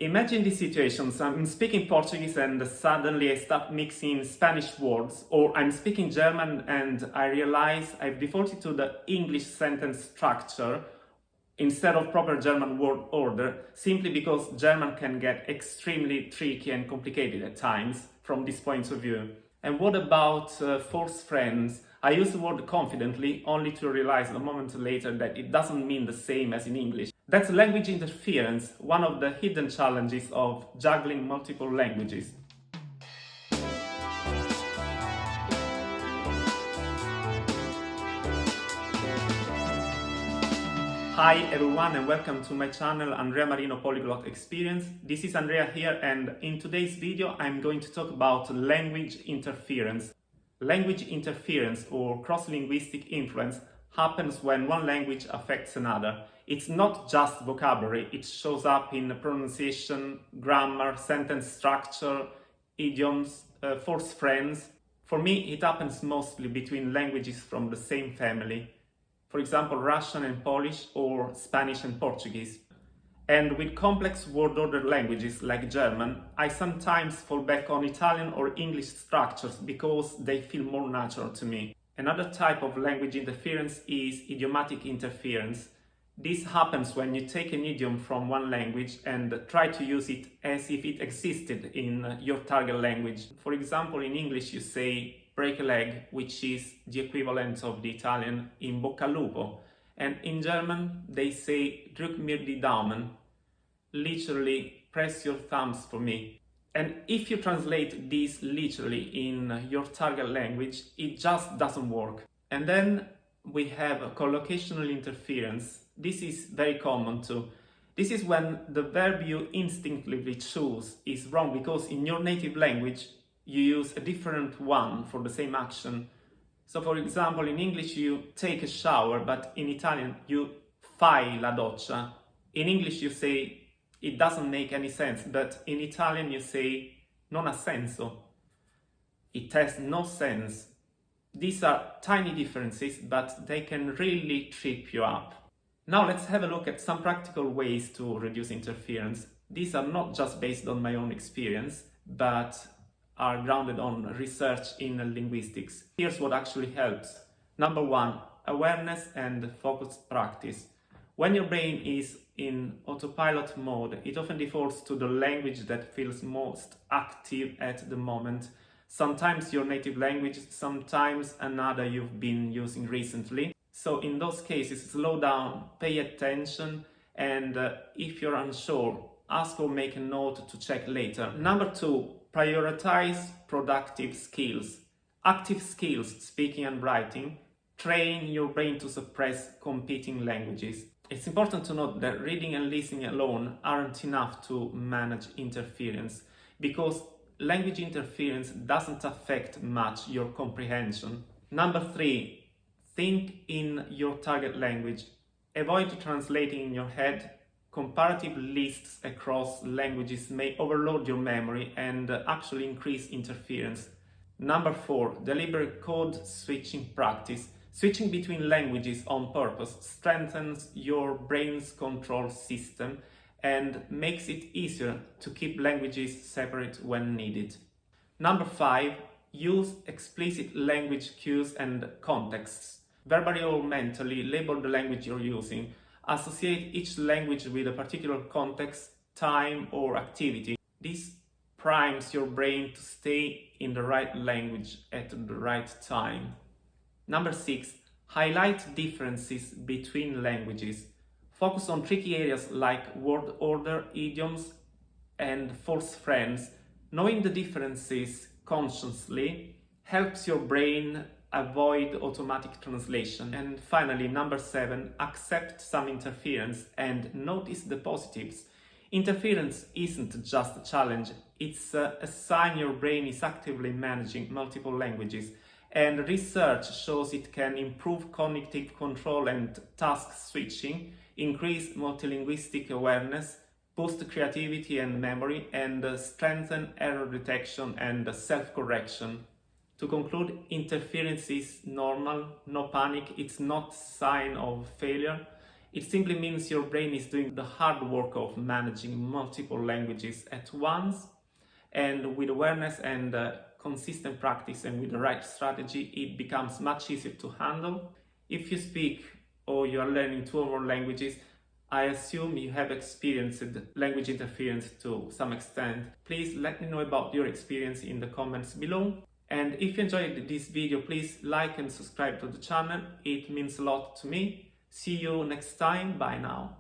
Imagine this situation. So I'm speaking Portuguese and suddenly I start mixing Spanish words, or I'm speaking German and I realize I've defaulted to the English sentence structure instead of proper German word order, simply because German can get extremely tricky and complicated at times from this point of view. And what about false friends? I use the word confidently only to realize a moment later that it doesn't mean the same as in English. That's language interference, one of the hidden challenges of juggling multiple languages. Hi everyone and welcome to my channel Andrea Marino Polyglot Experience. This is Andrea here, and in today's video I'm going to talk about language interference. Language interference or cross-linguistic influence happens when one language affects another. It's not just vocabulary, it shows up in pronunciation, grammar, sentence structure, idioms, false friends. For me, it happens mostly between languages from the same family. For example, Russian and Polish, or Spanish and Portuguese. And with complex word order languages like German, I sometimes fall back on Italian or English structures because they feel more natural to me. Another type of language interference is idiomatic interference. This happens when you take an idiom from one language and try to use it as if it existed in your target language. For example, in English you say break a leg, which is the equivalent of the Italian in bocca al lupo. And in German, they say drück mir die Daumen, literally press your thumbs for me. And if you translate this literally in your target language, it just doesn't work. And then we have collocational interference. This is very common too. This is when the verb you instinctively choose is wrong because in your native language, you use a different one for the same action. So for example, in English you take a shower, but in Italian you fai la doccia. In English you say it doesn't make any sense, but in Italian you say non ha senso. It has no sense. These are tiny differences, but they can really trip you up. Now let's have a look at some practical ways to reduce interference. These are not just based on my own experience, but are grounded on research in linguistics. Here's what actually helps. Number one, awareness and focused practice. When your brain is in autopilot mode, it often defaults to the language that feels most active at the moment. Sometimes your native language, sometimes another you've been using recently. So in those cases, slow down, pay attention, and if you're unsure, ask or make a note to check later. Number two, prioritize productive skills. Active skills, speaking and writing, train your brain to suppress competing languages. It's important to note that reading and listening alone aren't enough to manage interference, because language interference doesn't affect much your comprehension. Number three, think in your target language. Avoid translating in your head. Comparative lists across languages may overload your memory and actually increase interference. Number four, deliberate code switching practice. Switching between languages on purpose strengthens your brain's control system and makes it easier to keep languages separate when needed. Number five, use explicit language cues and contexts. Verbally or mentally label the language you're using. Associate each language with a particular context, time, or activity. This primes your brain to stay in the right language at the right time. Number six, highlight differences between languages. Focus on tricky areas like word order, idioms, and false friends. Knowing the differences consciously helps your brain avoid automatic translation. And finally, number seven, accept some interference and notice the positives. Interference isn't just a challenge, it's a sign your brain is actively managing multiple languages. And research shows it can improve cognitive control and task switching, increase multilinguistic awareness, boost creativity and memory, and strengthen error detection and self-correction. To conclude, interference is normal, no panic, it's not a sign of failure. It simply means your brain is doing the hard work of managing multiple languages at once, and with awareness and consistent practice and with the right strategy, it becomes much easier to handle. If you speak or you are learning 2 or more languages, I assume you have experienced language interference to some extent. Please let me know about your experience in the comments below. And if you enjoyed this video, please like and subscribe to the channel. It means a lot to me. See you next time. Bye now.